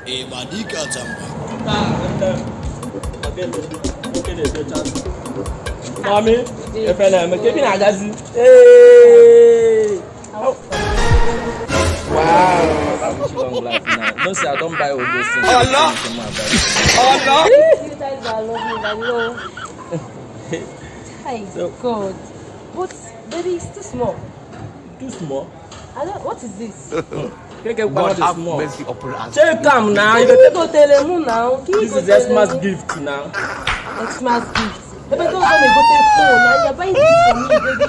Badika Tamba. Mommy, if I'm keeping a gazi. Hey! Wow! I wish you long life now. Don't say I don't buy all those things. Oh no! You guys are loving, I know. Hi, So- God. But baby, it's too small. Too small. I don't. What is this? God have small. mercy upon us. Check come now. Can you go tell them now? This is Xmas gift now. Xmas gift. Baby, don't go and go take phone. Now you're buying this for me, baby.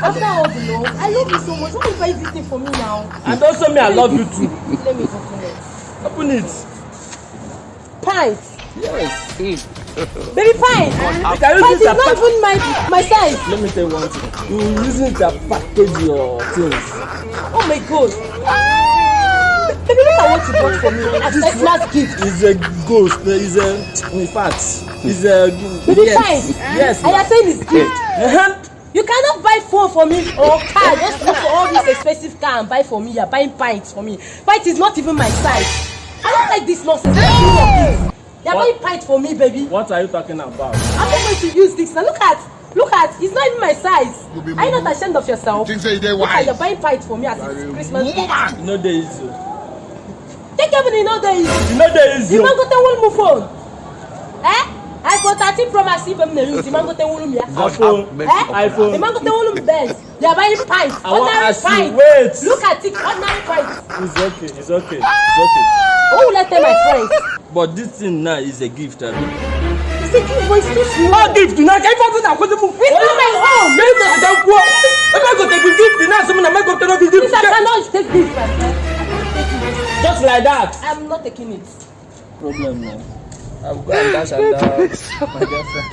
After all the love, I love you so much. Why you buy this thing for me now? And also me, I love you too. Let me open it. Open it. Pint. Yes. Baby, pint. Can you Pint use is that not even my size. Let me tell you one thing. You using to package your things. Oh my God. Baby, look at what you bought for me. As Xmas gift. It's a ghost. It's a, in fact, it's a. Baby, yes. pint. Yes. And you're saying it's gift. Uh-huh. You cannot buy phone for me or car. Just look for all this expensive car and buy for me. You're buying pints for me. Pint is not even my size. I don't like this nonsense. You're buying pint for me, baby. What are you talking about? I'm not going to use this. Now look at. It's not even my size. Are you not ashamed of yourself? Think say they Look at, wise. you're buying pint for me as it's Christmas gift. Woman. You know there is. Take everything, you know there is. You know there is. The man got a whole phone. Eh? iPhone 13 Pro Max even the use. The man got a whole God iPhone. have mercy upon iPhone. The man got a whole Benz. They are buying pints. I want to Ordinary ask you. pints. Wait. Look at it. Ordinary pints. It's okay. It's okay. It's okay. Who will let tell my friends? But this thing now is a gift. It's a gift, but it's too small. What gift? Now, can you find out what the move? It's not my own. Maybe I don't go. If I go take a gift, now someone might go take a gift. Please, I cannot take this, my friend. I cannot take it. Just like that. I'm not taking it. Problem now. I've got and dash and my girlfriend.